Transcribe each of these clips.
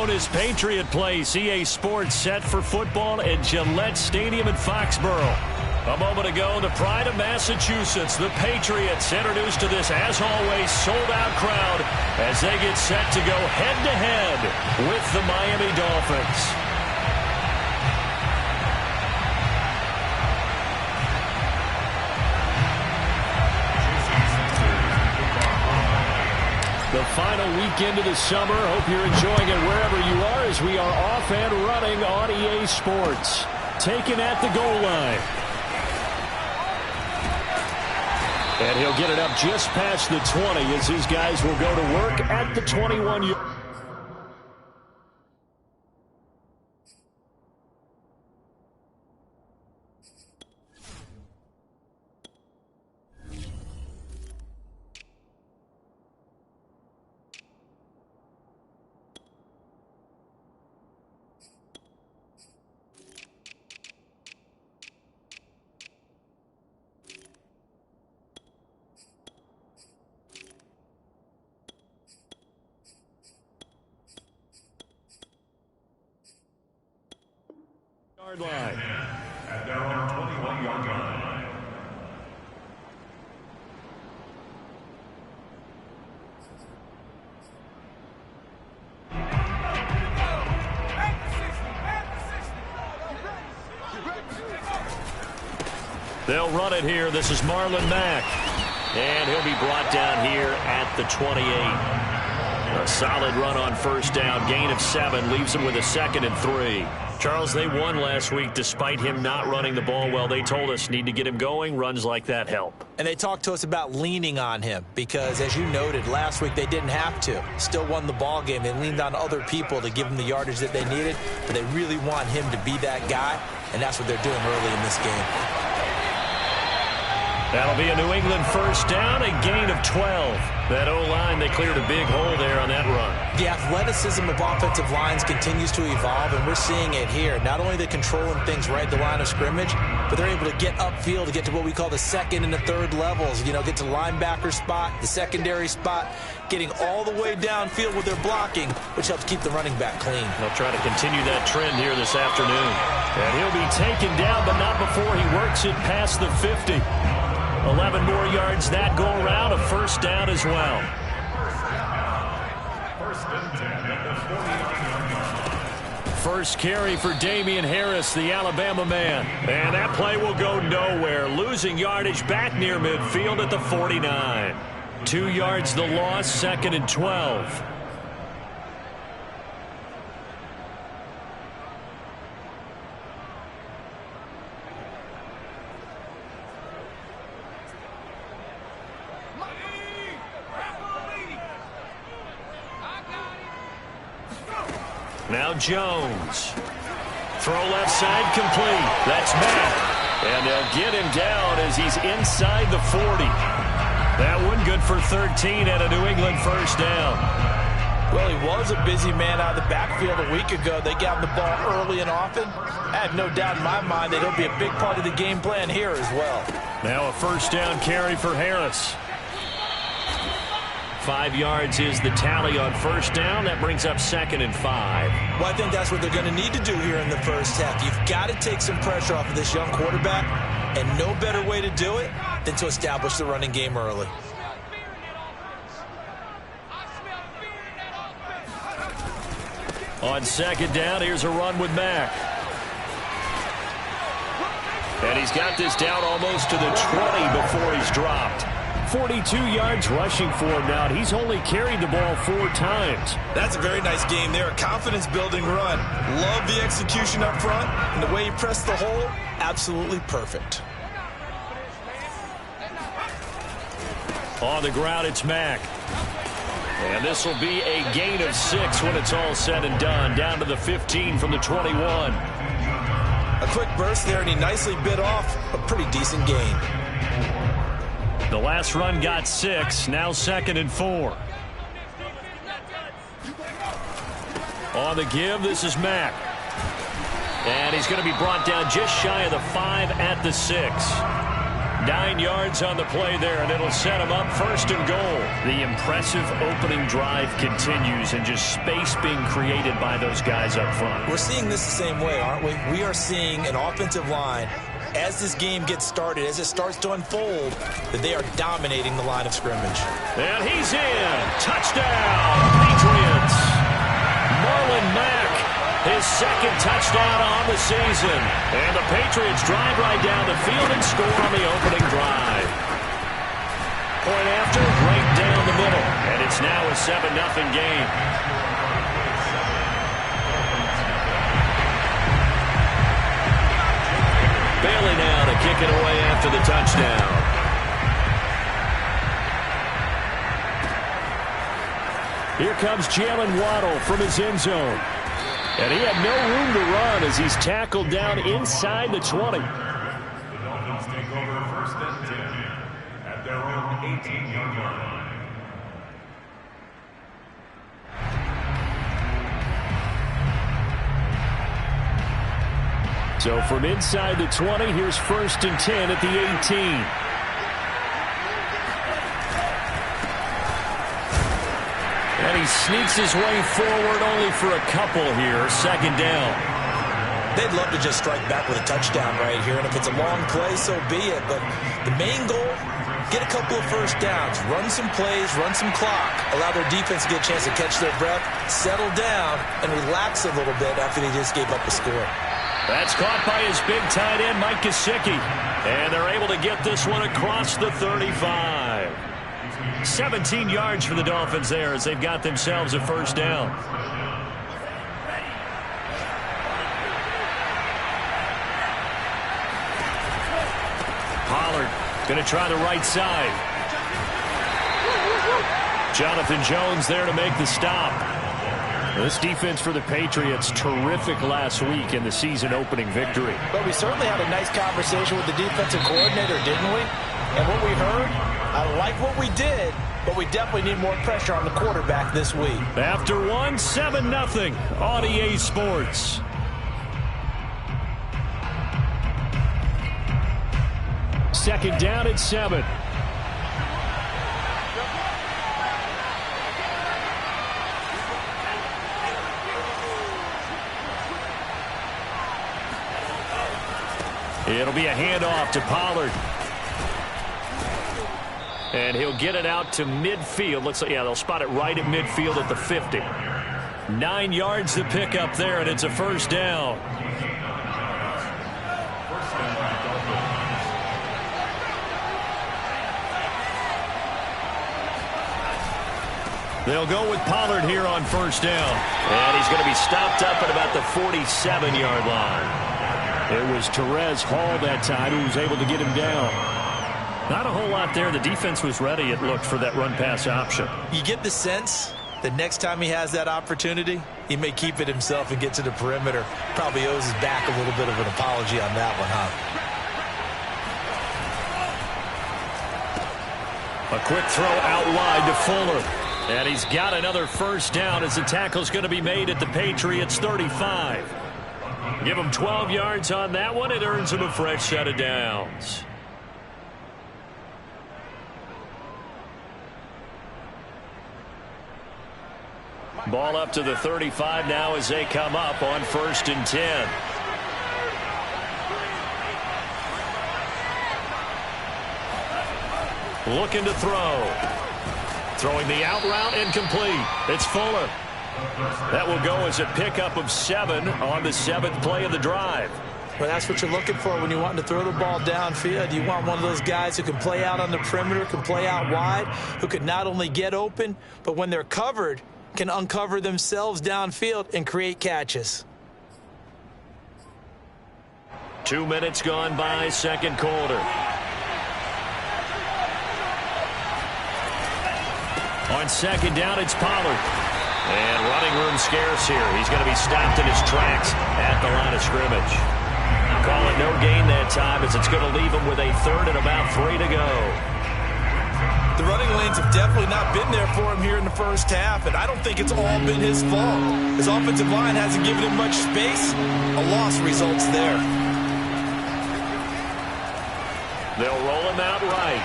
known as Patriot Place. EA Sports set for football at Gillette Stadium in Foxborough. A moment ago, the pride of Massachusetts, the Patriots, introduced to this, as always, sold-out crowd as they get set to go head-to-head with the Miami Dolphins. The final weekend of the summer. Hope you're enjoying it wherever you are as we are off and running on EA Sports. Taken at the goal line. And he'll get it up just past the 20 as his guys will go to work at the 21-yard. Line. At their own 21-yard line. They'll run it here. This is Marlon Mack. And he'll be brought down here at the 28. A solid run on first down. Gain of 7 leaves him with a 2nd and 3. Charles, they won last week despite him not running the ball well. They told us need to get him going. Runs like that help. And they talked to us about leaning on him because, as you noted, last week they didn't have to. Still won the ball game. They leaned on other people to give them the yardage that they needed, but they really want him to be that guy, and that's what they're doing early in this game. That'll be a New England first down, a gain of 12. That O-line, they cleared a big hole there on that run. The athleticism of offensive lines continues to evolve, and we're seeing it here. Not only are they controlling things right at the line of scrimmage, but they're able to get upfield to get to what we call the second and the third levels. You know, get to linebacker spot, the secondary spot, getting all the way downfield with their blocking, which helps keep the running back clean. They'll try to continue that trend here this afternoon. And he'll be taken down, but not before he works it past the 50. 11 more yards that go around, a first down as well. First carry for Damian Harris, the Alabama man. And that play will go nowhere. Losing yardage back near midfield at the 49. 2 yards the loss, 2nd and 12. Now Jones. Throw left side complete. That's Mack. And they'll get him down as he's inside the 40. That one good for 13 and a New England first down. Well, he was a busy man out of the backfield a week ago. They got him the ball early and often. I have no doubt in my mind that he'll be a big part of the game plan here as well. Now a first down carry for Harris. 5 yards is the tally on first down. That brings up 2nd and 5. Well, I think that's what they're going to need to do here in the first half. You've got to take some pressure off of this young quarterback, and no better way to do it than to establish the running game early. On second down, here's a run with Mack. And he's got this down almost to the 20 before he's dropped. 42 yards rushing for him now. He's only carried the ball 4 times. That's a very nice game there. A confidence-building run. Love the execution up front. And the way he pressed the hole, absolutely perfect. On the ground, it's Mack. And this will be a gain of 6 when it's all said and done. Down to the 15 from the 21. A quick burst there, and he nicely bit off a pretty decent gain. The last run got 6. Now 2nd and 4. On the give, this is Mack. And he's going to be brought down just shy of the 5 at the 6. 9 yards on the play there, and it'll set him up 1st and goal. The impressive opening drive continues, and just space being created by those guys up front. We're seeing this the same way, aren't we? We are seeing an offensive line, as this game gets started, as it starts to unfold, that they are dominating the line of scrimmage. And he's in. Touchdown, Patriots. Marlon Mack, his 2nd touchdown on the season. And the Patriots drive right down the field and score on the opening drive. Point after, right down the middle. And it's now a 7-0 game. Bailey now to kick it away after the touchdown. Here comes Jalen Waddle from his end zone. And he had no room to run as he's tackled down inside the 20. The Dolphins take over 1st and 10 at their own 18-yard line. So from inside the 20, here's 1st and 10 at the 18. And he sneaks his way forward only for a couple here. 2nd down. They'd love to just strike back with a touchdown right here, and if it's a long play, so be it. But the main goal, get a couple of 1st downs, run some plays, run some clock, allow their defense to get a chance to catch their breath, settle down, and relax a little bit after they just gave up a score. That's caught by his big tight end, Mike Gesicki. And they're able to get this one across the 35. 17 yards for the Dolphins there as they've got themselves a 1st down. Pollard going to try the right side. Jonathan Jones there to make the stop. This defense for the Patriots, terrific last week in the season-opening victory. But we certainly had a nice conversation with the defensive coordinator, didn't we? And what we heard, I like what we did, but we definitely need more pressure on the quarterback this week. After one, 7-0 on EA Sports. Second down at 7. It'll be a handoff to Pollard. And he'll get it out to midfield. Let's say, yeah, they'll spot it right at midfield at the 50. 9 yards to pick up there, and it's a 1st down. They'll go with Pollard here on 1st down. And he's going to be stopped up at about the 47-yard line. It was Therese Hall that time who was able to get him down. Not a whole lot there. The defense was ready, it looked, for that run-pass option. You get the sense that next time he has that opportunity, he may keep it himself and get to the perimeter. Probably owes his back a little bit of an apology on that one, huh? A quick throw out wide to Fuller. And he's got another 1st down as the tackle's going to be made at the Patriots 35. Give him 12 yards on that one. It earns him a fresh set of downs. Ball up to the 35 now as they come up on 1st and 10. Looking to throw. Throwing the out route, incomplete. It's Fuller. That will go as a pickup of 7 on the 7th play of the drive. Well, that's what you're looking for when you want to throw the ball downfield. You want one of those guys who can play out on the perimeter, can play out wide, who can not only get open, but when they're covered, can uncover themselves downfield and create catches. 2 minutes gone by, 2nd quarter. On 2nd down, it's Pollard. And running room scarce here. He's going to be stopped in his tracks at the line of scrimmage. Call it no gain that time as it's going to leave him with a 3rd and about 3 to go. The running lanes have definitely not been there for him here in the 1st half, and I don't think it's all been his fault. His offensive line hasn't given him much space. A loss results there. They'll roll him out right.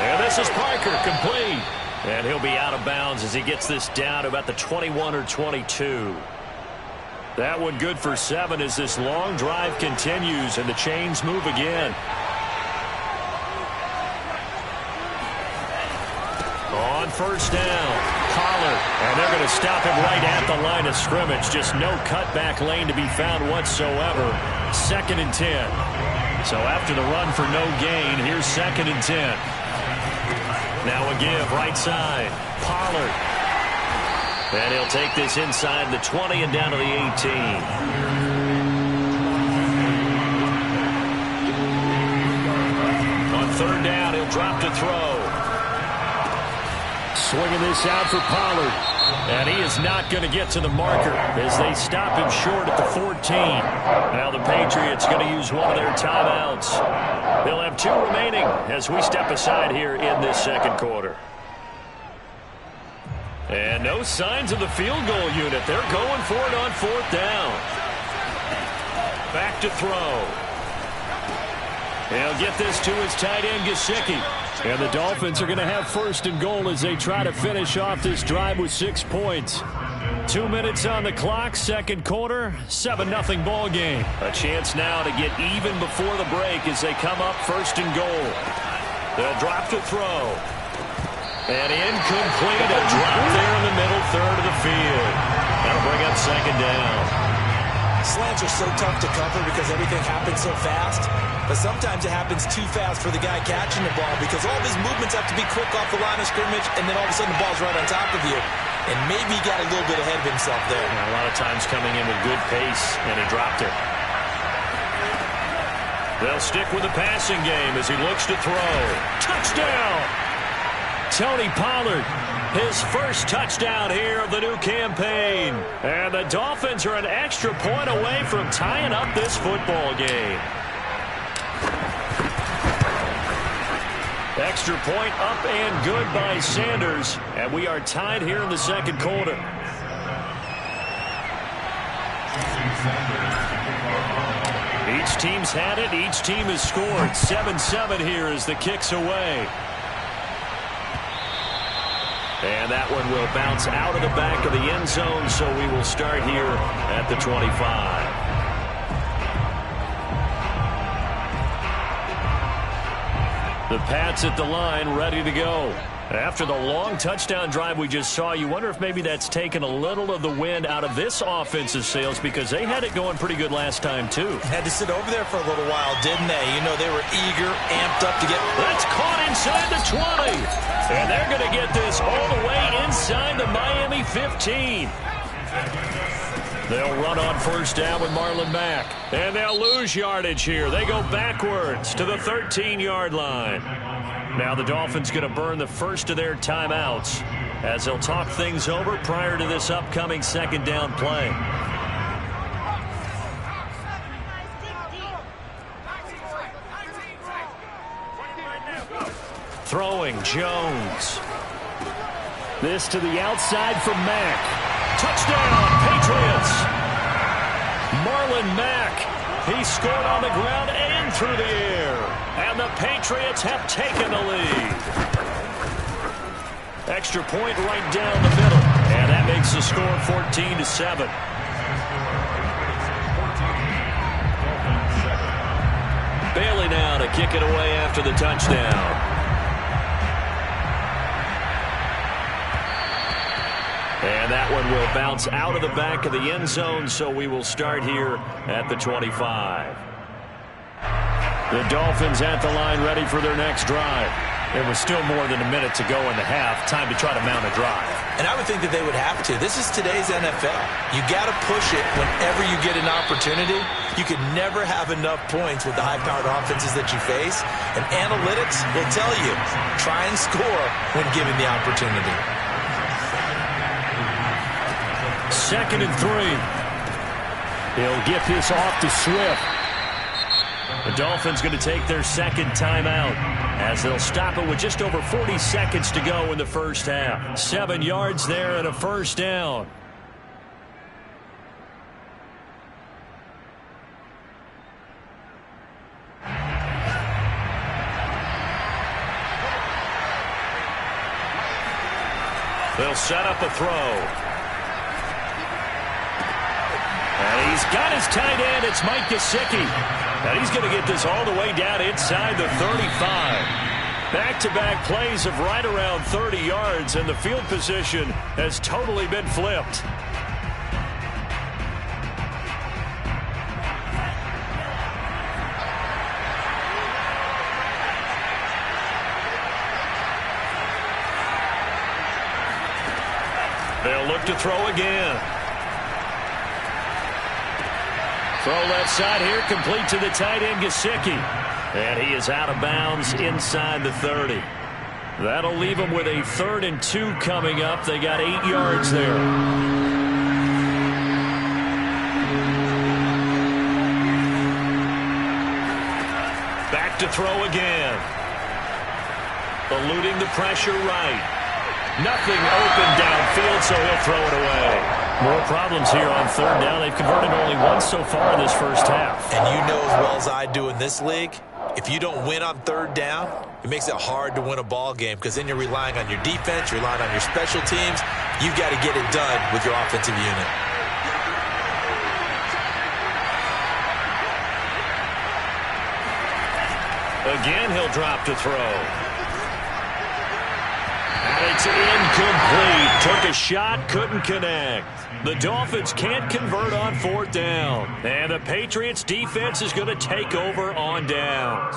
And this is Parker, complete. And he'll be out of bounds as he gets this down to about the 21 or 22. That one good for 7 as this long drive continues and the chains move again. On first down, Pollard, and they're going to stop him right at the line of scrimmage. Just no cutback lane to be found whatsoever. 2nd and 10. So after the run for no gain, here's 2nd and 10. Now a give right side, Pollard. And he'll take this inside the 20 and down to the 18. On 3rd down, he'll drop to throw. Swinging this out for Pollard. And he is not going to get to the marker as they stop him short at the 14. Now the Patriots going to use one of their timeouts. They'll have 2 remaining as we step aside here in this 2nd quarter. And no signs of the field goal unit. They're going for it on 4th down. Back to throw. He'll get this to his tight end, Gesicki. And the Dolphins are going to have 1st and goal as they try to finish off this drive with 6 points. 2 minutes on the clock, 2nd quarter, 7-0 ball game. A chance now to get even before the break as they come up 1st and goal. They'll drop to throw. And incomplete, a drop there in the middle 3rd of the field. That'll bring up 2nd down. Slants are so tough to cover because everything happens so fast. But sometimes it happens too fast for the guy catching the ball because all of his movements have to be quick off the line of scrimmage, and then all of a sudden the ball's right on top of you. And maybe he got a little bit ahead of himself there. A lot of times coming in with good pace, and he dropped it. They'll stick with the passing game as he looks to throw. Touchdown! Tony Pollard, his first touchdown here of the new campaign. And the Dolphins are an extra point away from tying up this football game. Extra point up and good by Sanders. And we are tied here in the 2nd quarter. Each team's had it. Each team has scored. 7-7 here as the kick's away. And that one will bounce out of the back of the end zone, so we will start here at the 25. The Pats at the line, ready to go. After the long touchdown drive we just saw, you wonder if maybe that's taken a little of the wind out of this offensive sails because they had it going pretty good last time, too. Had to sit over there for a little while, didn't they? You know, they were eager, amped up to get... That's caught inside the 20. And they're going to get this all the way inside the Miami 15. They'll run on 1st down with Marlon Mack. And they'll lose yardage here. They go backwards to the 13-yard line. Now the Dolphins going to burn the first of their timeouts as they'll talk things over prior to this upcoming 2nd down play. Throwing Jones. This to the outside for Mack. Touchdown, Patriots. Marlon Mack. He scored on the ground and through the air. And the Patriots have taken the lead. Extra point right down the middle. And that makes the score 14-7. Bailey now to kick it away after the touchdown. And that one will bounce out of the back of the end zone, so we will start here at the 25. The Dolphins at the line ready for their next drive. There was still more than a minute to go in the half. Time to try to mount a drive. And I would think that they would have to. This is today's NFL. You got to push it whenever you get an opportunity. You could never have enough points with the high-powered offenses that you face. And analytics will tell you, try and score when given the opportunity. 2nd and 3. He'll get this off to Swift. The Dolphins going to take their 2nd timeout as they'll stop it with just over 40 seconds to go in the first half. 7 yards there and a 1st down. They'll set up a throw. And he's got his tight end. It's Mike Gesicki. And he's going to get this all the way down inside the 35. Back-to-back plays of right around 30 yards, and the field position has totally been flipped. They'll look to throw again. Throw left side here, complete to the tight end, Gesicki. And he is out of bounds inside the 30. That'll leave him with a 3rd and 2 coming up. They got 8 yards there. Back to throw again. Eluding the pressure right. Nothing open downfield, so he'll throw it away. More problems here on 3rd down. They've converted only once so far in this first half. And you know as well as I do in this league, if you don't win on 3rd down, it makes it hard to win a ball game because then you're relying on your defense, you're relying on your special teams. You've got to get it done with your offensive unit. Again, he'll drop to throw. And it's incomplete. Took a shot, couldn't connect. The Dolphins can't convert on 4th down. And the Patriots defense is going to take over on downs.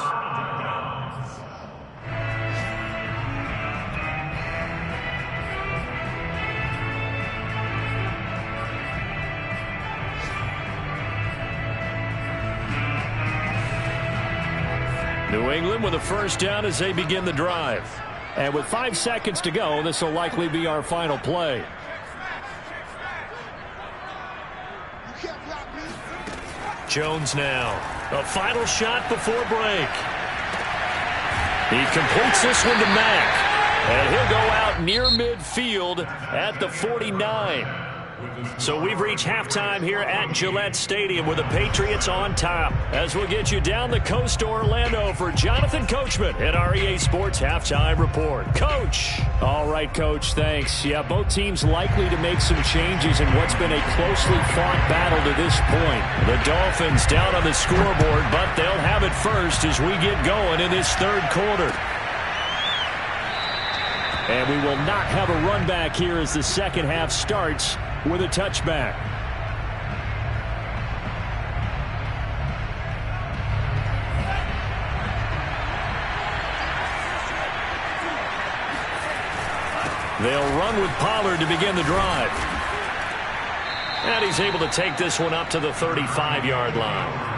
New England with a 1st down as they begin the drive. And with 5 seconds to go, this will likely be our final play. Jones now. A final shot before break. He completes this one to Mack. And he'll go out near midfield at the 49. So we've reached halftime here at Gillette Stadium with the Patriots on top. As we'll get you down the coast to Orlando for Jonathan Coachman at our EA Sports Halftime Report. Coach. All right, Coach, thanks. Yeah, both teams likely to make some changes in what's been a closely fought battle to this point. The Dolphins down on the scoreboard, but they'll have it first as we get going in this 3rd quarter. And we will not have a run back here as the second half starts with a touchback. They'll run with Pollard to begin the drive. And he's able to take this one up to the 35-yard line.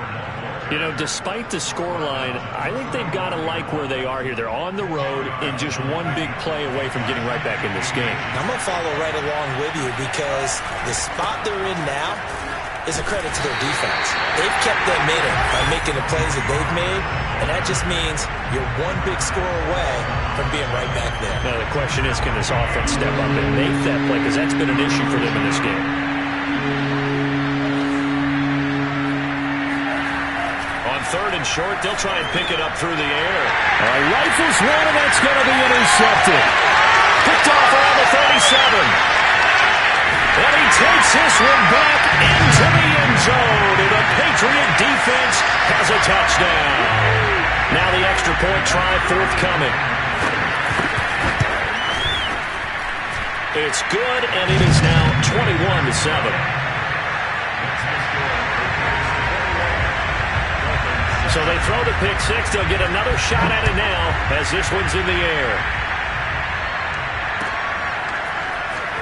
You know, despite the scoreline, I think they've got to like where they are here. They're on the road and just one big play away from getting right back in this game. I'm going to follow right along with you because the spot they're in now is a credit to their defense. They've kept them in it by making the plays that they've made, and that just means you're one big score away from being right back there. Now, the question is, can this offense step up and make that play? Because that's been an issue for them in this game. On 3rd and short, they'll try and pick it up through the air. Rifles one, and that's going to be intercepted. Picked off around the 37. And he takes this one back into the end zone. And the Patriot defense has a touchdown. Now the extra point try forthcoming. It's good, and it is now 21-7. So they throw the pick six. They'll get another shot at it now as this one's in the air.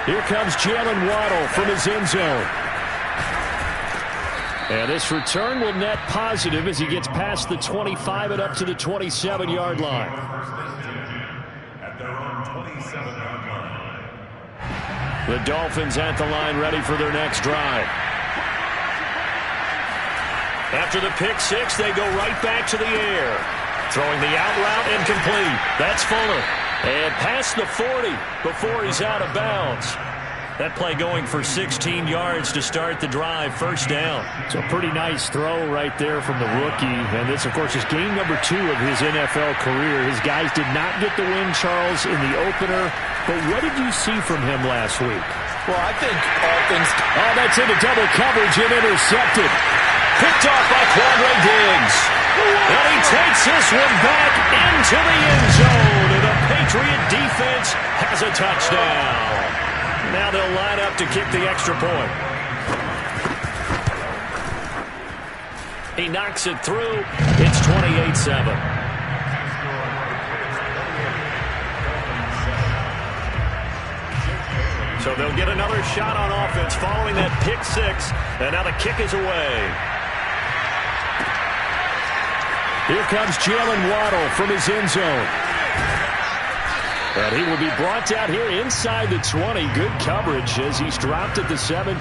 Here comes Jalen Waddle from his end zone. And this return will net positive as he gets past the 25 and up to the 27-yard line. At their own 27-yard line. The Dolphins at the line ready for their next drive. After the pick six, they go right back to the air. Throwing the out route incomplete. That's Fuller. And past the 40 before he's out of bounds. That play going for 16 yards to start the drive. First down. It's a pretty nice throw right there from the rookie. And this, of course, is game number 2 of his NFL career. His guys did not get the win, Charles, in the opener. But what did you see from him last week? Well, I think all things... Oh, that's into double coverage and intercepted. Picked off by Quandre Diggs. And he takes this one back into the end zone. And the Patriot defense has a touchdown. Now they'll line up to kick the extra point. He knocks it through. It's 28-7. So they'll get another shot on offense following that pick 6. And now the kick is away. Here comes Jalen Waddle from his end zone. And he will be brought down here inside the 20. Good coverage as he's dropped at the 17.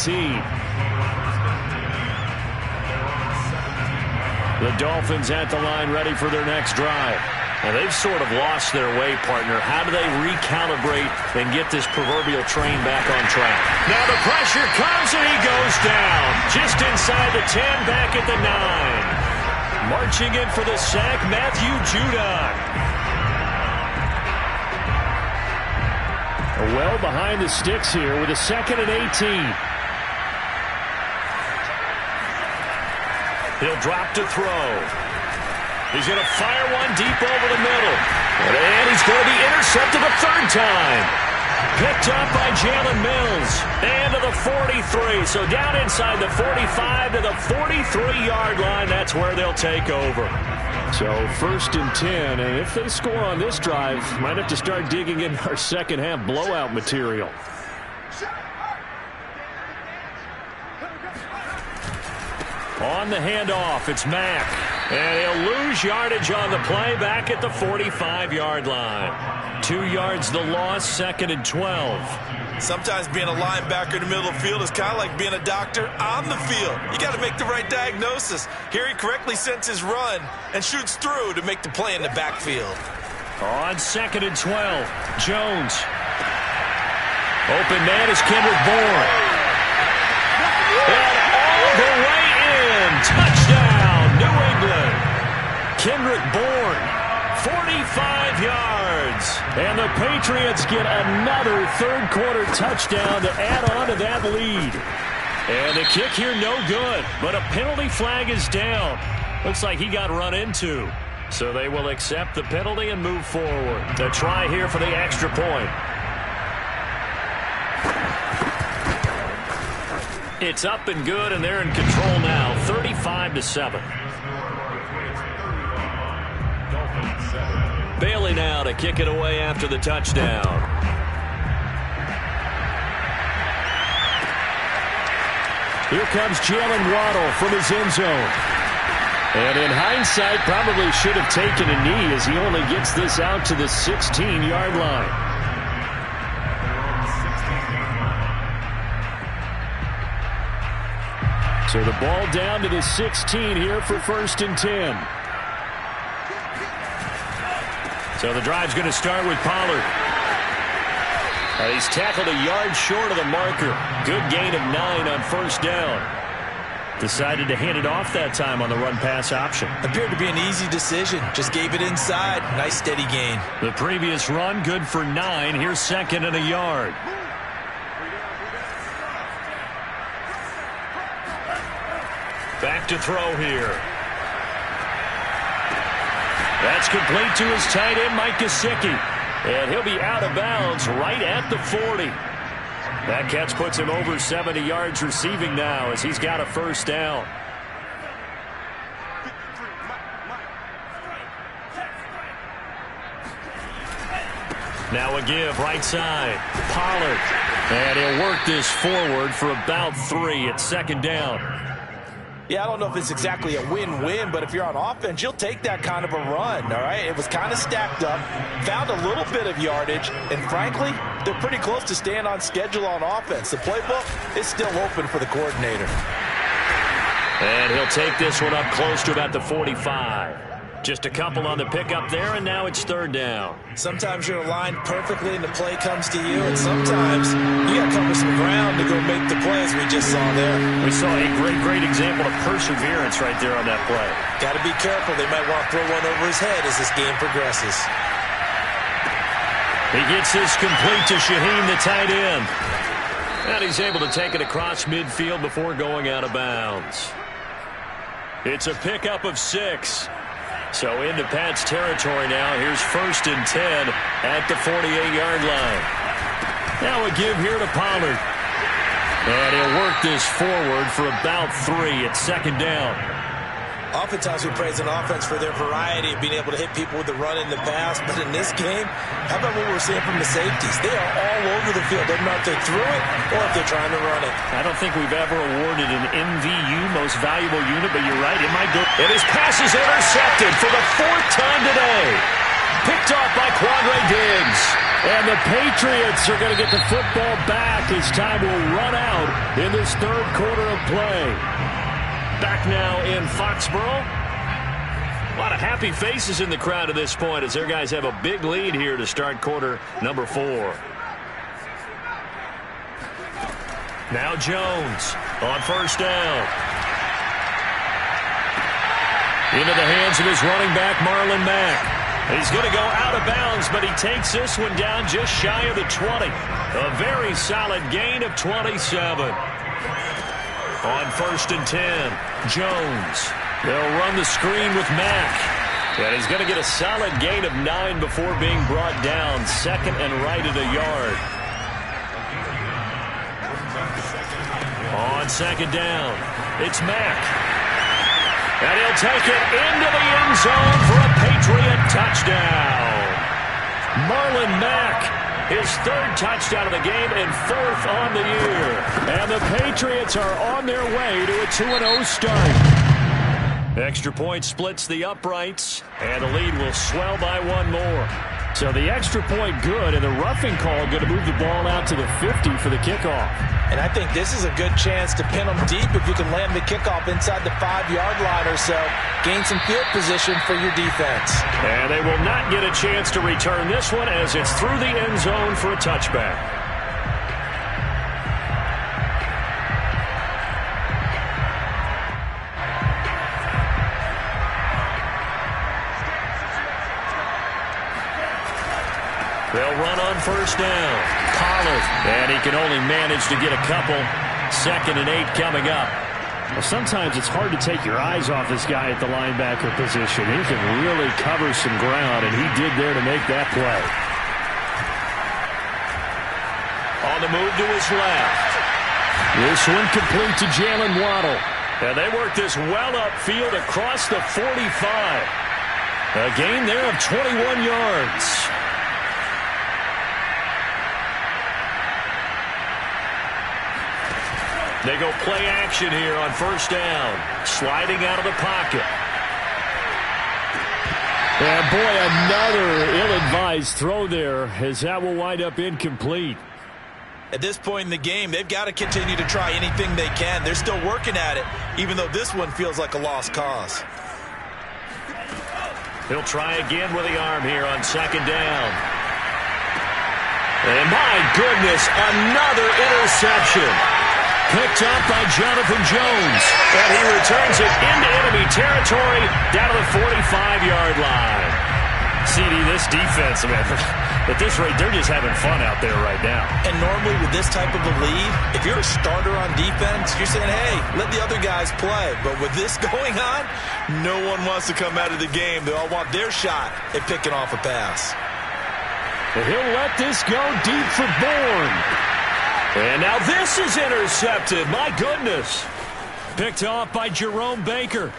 The Dolphins at the line ready for their next drive. And they've sort of lost their way, partner. How do they recalibrate and get this proverbial train back on track? Now the pressure comes and he goes down. Just inside the 10, back at the 9. Marching in for the sack, Matthew Judon. Well behind the sticks here with a 2nd and 18. He'll drop to throw. He's going to fire one deep over the middle. And he's going to be intercepted a 3rd time. Picked up by Jalen Mills. And to the 43. So down inside the 45 to the 43-yard line. That's where they'll take over. So 1st and 10, and if they score on this drive, might have to start digging in our second half blowout material. On the handoff, it's Mack. And he'll lose yardage on the play back at the 45-yard line. 2 yards the loss, 2nd and 12. Sometimes being a linebacker in the middle of the field is kind of like being a doctor on the field. You got to make the right diagnosis. Here he correctly sends his run and shoots through to make the play in the backfield. On 2nd and 12, Jones. Open man is Kendrick Bourne. And all the way in. Touchdown, New England. Kendrick Bourne, 45 yards. And the Patriots get another third-quarter touchdown to add on to that lead. And the kick here no good, but a penalty flag is down. Looks like he got run into. So they will accept the penalty and move forward. The try here for the extra point. It's up and good, and they're in control now, 35-7. Bailey now to kick it away after the touchdown. Here comes Jalen Waddle from his end zone. And in hindsight, probably should have taken a knee as he only gets this out to the 16-yard line. So the ball down to the 16 here for 1st and 10. So the drive's going to start with Pollard. He's tackled a yard short of the marker. Good gain of 9 on 1st down. Decided to hand it off that time on the run-pass option. Appeared to be an easy decision. Just gave it inside. Nice steady gain. The previous run good for 9. Here's 2nd and a yard. Back to throw here. That's complete to his tight end, Mike Gesicki. And he'll be out of bounds right at the 40. That catch puts him over 70 yards receiving now as he's got a 1st down. Now a give right side. Pollard. And he'll work this forward for about 3 at 2nd down. Yeah, I don't know if it's exactly a win-win, but if you're on offense, you'll take that kind of a run, all right? It was kind of stacked up, found a little bit of yardage, and frankly, they're pretty close to staying on schedule on offense. The playbook is still open for the coordinator. And he'll take this one up close to about the 45. Just a couple on the pickup there, and now it's third down. Sometimes you're aligned perfectly and the play comes to you, and sometimes you got to cover some ground to go make the play, as we just saw there. We saw a great example of perseverance right there on that play. Got to be careful. They might want to throw one over his head as this game progresses. He gets this complete to Shaheen, the tight end. And he's able to take it across midfield before going out of bounds. It's a pickup of 6. So into Pat's territory now. Here's 1st and 10 at the 48-yard line. Now a give here to Pollard. And he'll work this forward for about 3 at 2nd down. Oftentimes we praise an offense for their variety of being able to hit people with the run in the pass. But in this game, how about what we're seeing from the safeties? They are all over the field. Doesn't matter if they threw it or if they're trying to run it. I don't think we've ever awarded an MVU, most valuable unit, but you're right, it might go. And his pass is intercepted for the 4th time today. Picked off by Quandre Diggs. And the Patriots are going to get the football back as time will run out in this 3rd quarter of play. Back now in Foxborough. A lot of happy faces in the crowd at this point as their guys have a big lead here to start quarter number 4. Now Jones on 1st down. Into the hands of his running back, Marlon Mack. He's going to go out of bounds, but he takes this one down just shy of the 20. A very solid gain of 27. On 1st and 10, Jones. They'll run the screen with Mack. And he's going to get a solid gain of 9 before being brought down. 2nd and right at a yard. On 2nd down, it's Mack. And he'll take it into the end zone for a Patriot touchdown. Marlon Mack. His 3rd touchdown of the game and 4th on the year. And the Patriots are on their way to a 2-0 start. Extra point splits the uprights, and the lead will swell by 1 more. So the extra point good, and the roughing call going to move the ball out to the 50 for the kickoff. And I think this is a good chance to pin them deep if you can land the kickoff inside the 5-yard line or so. Gain some field position for your defense. And they will not get a chance to return this one as it's through the end zone for a touchback. They'll run on 1st down. Pollard. And he can only manage to get a couple. 2nd and 8 coming up. Well, sometimes it's hard to take your eyes off this guy at the linebacker position. He can really cover some ground, and he did there to make that play. On the move to his left. This one complete to Jalen Waddle. And they work this well upfield across the 45. A gain there of 21 yards. They go play action here on 1st down. Sliding out of the pocket. And boy, another ill-advised throw there as that will wind up incomplete. At this point in the game, they've got to continue to try anything they can. They're still working at it, even though this one feels like a lost cause. He'll try again with the arm here on 2nd down. And my goodness, another interception. Picked up by Jonathan Jones. And he returns it into enemy territory down to the 45-yard line. CD, this defense, man, at this rate, they're just having fun out there right now. And normally with this type of a lead, if you're a starter on defense, you're saying, hey, let the other guys play. But with this going on, no one wants to come out of the game. They all want their shot at picking off a pass. And he'll let this go deep for Bourne. And now this is intercepted. My goodness. Picked off by Jerome Baker.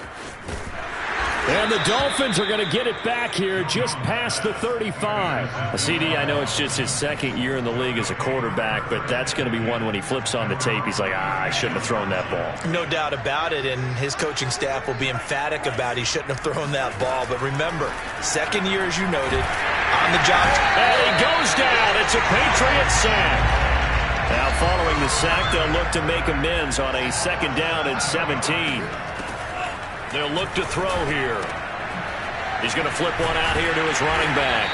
And the Dolphins are going to get it back here just past the 35. CD, I know it's just his 2nd year in the league as a quarterback, but that's going to be one when he flips on the tape. He's like, I shouldn't have thrown that ball. No doubt about it, and his coaching staff will be emphatic about he shouldn't have thrown that ball. But remember, 2nd year, as you noted, on the job. And he goes down. It's a Patriot sack. Now following the sack, they'll look to make amends on a 2nd down and 17. They'll look to throw here. He's going to flip one out here to his running back.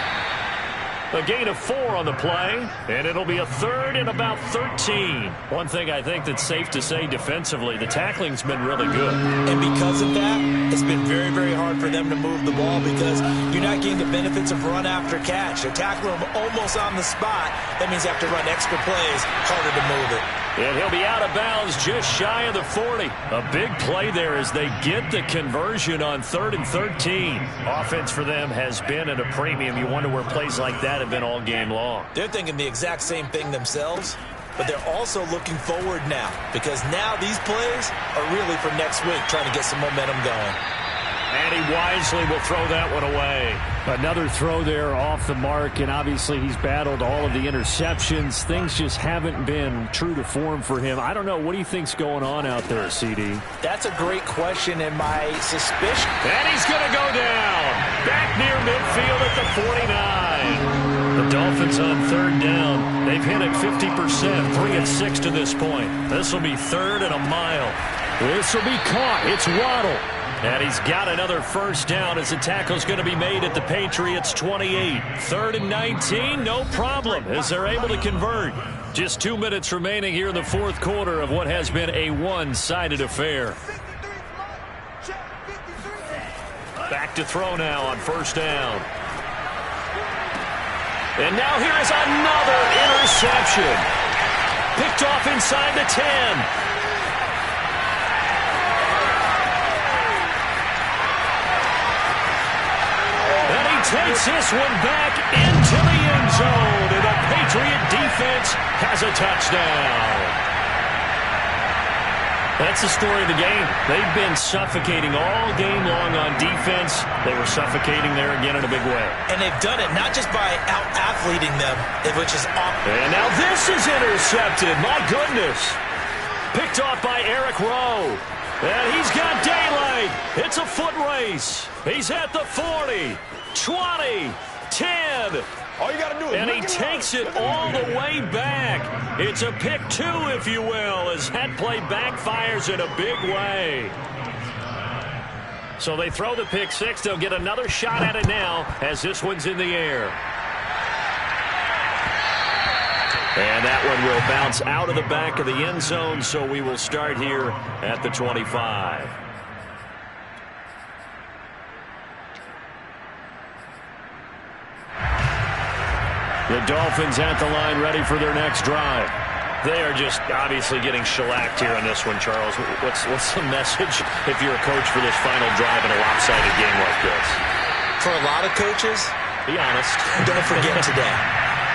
A gain of 4 on the play, and it'll be a third and about 13. One thing I think that's safe to say defensively, the tackling's been really good. And because of that, it's been very, very hard for them to move the ball because you're not getting the benefits of run after catch. They're tackling them almost on the spot. That means you have to run extra plays, harder to move it. And he'll be out of bounds just shy of the 40. A big play there as they get the conversion on 3rd and 13. Offense for them has been at a premium. You wonder where plays like that have been all game long. They're thinking the exact same thing themselves, but they're also looking forward now because now these plays are really for next week, trying to get some momentum going. And he wisely will throw that one away. Another throw there off the mark, and obviously he's battled all of the interceptions. Things just haven't been true to form for him. I don't know. What do you think's going on out there, CD? That's a great question, and my suspicion. And he's going to go down. Back near midfield at the 49. The Dolphins on 3rd down. They've hit it 50%, 3 and 6 to this point. This will be 3rd and a mile. This will be caught. It's Waddle. And he's got another first down as the tackle's going to be made at the Patriots' 28. 3rd and 19, no problem, as they're able to convert. Just 2 minutes remaining here in the 4th quarter of what has been a one-sided affair. Back to throw now on 1st down. And now here is another interception. Picked off inside the 10. Takes this one back into the end zone, and the Patriot defense has a touchdown. That's the story of the game. They've been suffocating all game long on defense. They were suffocating there again in a big way. And they've done it not just by out-athleting them, which is awesome. And now this is intercepted. My goodness. Picked off by Eric Rowe. And he's got daylight. It's a foot race. He's at the 40. 20, 10, all you got to do is and he takes it all the way back. It's a pick 2, if you will, as that play backfires in a big way. So they throw the pick 6. They'll get another shot at it now as this one's in the air. And that one will bounce out of the back of the end zone, so we will start here at the 25. The Dolphins at the line ready for their next drive. They are just obviously getting shellacked here on this one, Charles. What's the message if you're a coach for this final drive in a lopsided game like this? For a lot of coaches, be honest. Don't forget today.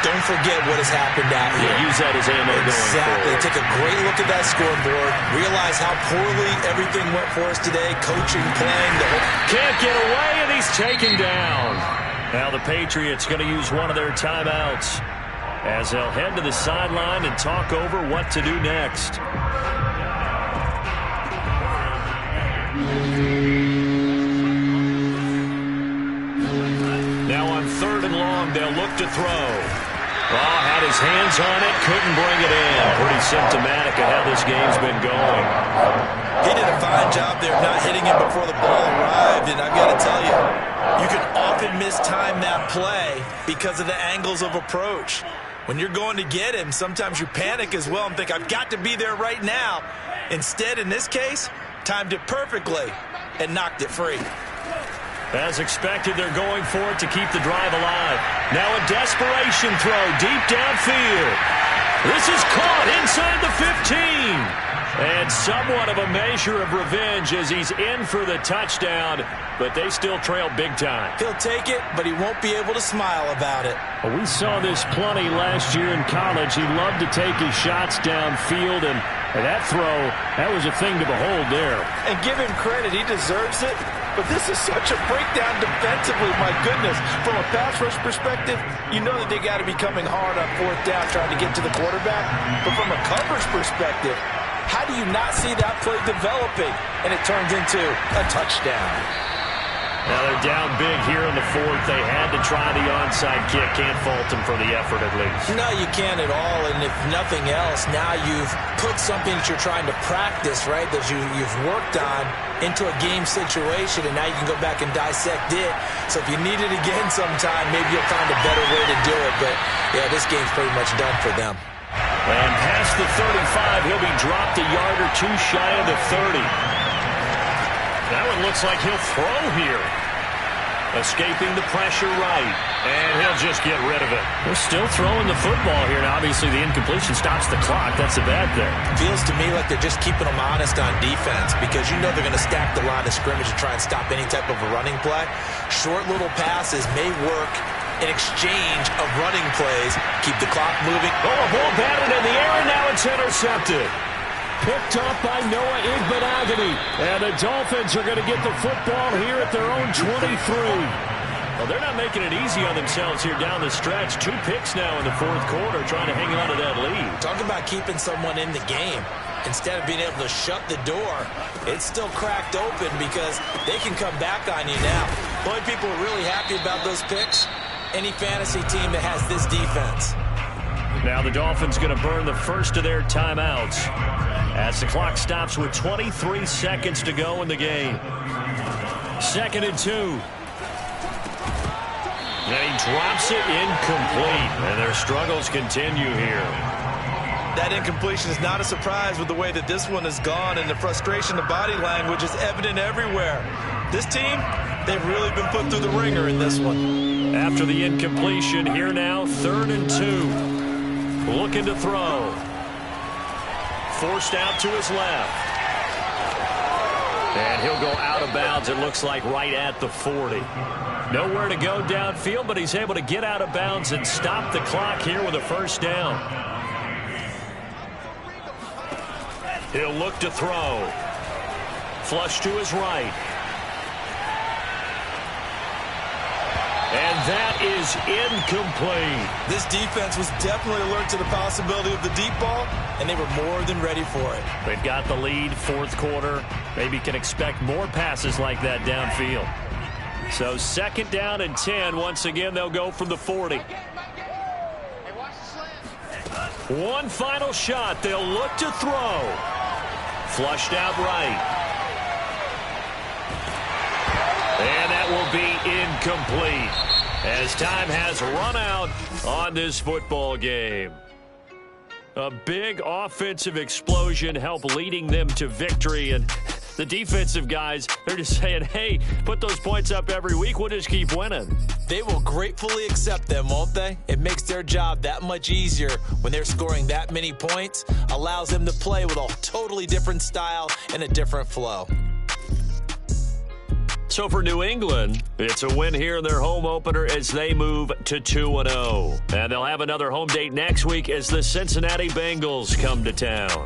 Don't forget what has happened out here. Use that as ammo going forward. Exactly. Take a great look at that scoreboard. Realize how poorly everything went for us today. Coaching, playing. Can't get away, and he's taken down. Now the Patriots going to use one of their timeouts as they'll head to the sideline and talk over what to do next. Now on 3rd and long, they'll look to throw. Oh, had his hands on it, couldn't bring it in. Pretty symptomatic of how this game's been going. He did a fine job there not hitting him before the ball arrived, and I've got to tell you, you can often mistime that play because of the angles of approach. When you're going to get him, sometimes you panic as well and think, I've got to be there right now. Instead, in this case, timed it perfectly and knocked it free. As expected, they're going for it to keep the drive alive. Now a desperation throw deep downfield. This is caught inside the 15. And somewhat of a measure of revenge as he's in for the touchdown, but they still trail big time. He'll take it, but he won't be able to smile about it. Well, we saw this plenty last year in college. He loved to take his shots downfield, and that throw, that was a thing to behold there. And give him credit, he deserves it. But this is such a breakdown defensively, my goodness. From a pass rush perspective, you know that they got to be coming hard on 4th down trying to get to the quarterback. But from a coverage perspective, how do you not see that play developing and it turns into a touchdown? Now they're down big here in the fourth. They had to try the onside kick. Can't fault them for the effort at least. No, you can't at all. And if nothing else, now you've put something that you're trying to practice, right, that you've worked on into a game situation, and now you can go back and dissect it. So if you need it again sometime, maybe you'll find a better way to do it. But, yeah, this game's pretty much done for them. And past the 35, he'll be dropped a yard or two shy of the 30. That one looks like he'll throw here. Escaping the pressure right. And he'll just get rid of it. They're still throwing the football here. Now, obviously, the incompletion stops the clock. That's a bad thing. Feels to me like they're just keeping them honest on defense because you know they're going to stack the line of scrimmage and try and stop any type of a running play. Short little passes may work in exchange of running plays. Keep the clock moving. Oh, a ball batted in the air, and now it's intercepted. Picked off by Noah Igbenogany. And the Dolphins are going to get the football here at their own 23. Well, they're not making it easy on themselves here down the stretch. 2 picks now in the fourth quarter, trying to hang on to that lead. Talk about keeping someone in the game. Instead of being able to shut the door, it's still cracked open because they can come back on you now. The only people who are really happy about those picks, any fantasy team that has this defense. Now the Dolphins going to burn the first of their timeouts as the clock stops with 23 seconds to go in the game. 2nd and 2. And he drops it incomplete. And their struggles continue here. That incompletion is not a surprise with the way that this one has gone, and the frustration, the body language is evident everywhere. This team, they've really been put through the ringer in this one. After the incompletion, here now, 3rd and 2. Looking to throw. Forced out to his left. And he'll go out of bounds, it looks like, right at the 40. Nowhere to go downfield, but he's able to get out of bounds and stop the clock here with a first down. He'll look to throw. Flush to his right. And that is incomplete. This defense was definitely alert to the possibility of the deep ball, and they were more than ready for it. They've got the lead, fourth quarter. Maybe can expect more passes like that downfield. So 2nd down and 10. Once again, they'll go from the 40. One final shot. They'll look to throw. Flushed out right. And that will be incomplete as time has run out on this football game. A big offensive explosion helped leading them to victory, and the defensive guys, they're just saying, hey, put those points up every week. We'll just keep winning. They will gratefully accept them, won't they? It makes their job that much easier when they're scoring that many points. Allows them to play with a totally different style and a different flow. So for New England, it's a win here in their home opener as they move to 2-0. And they'll have another home date next week as the Cincinnati Bengals come to town.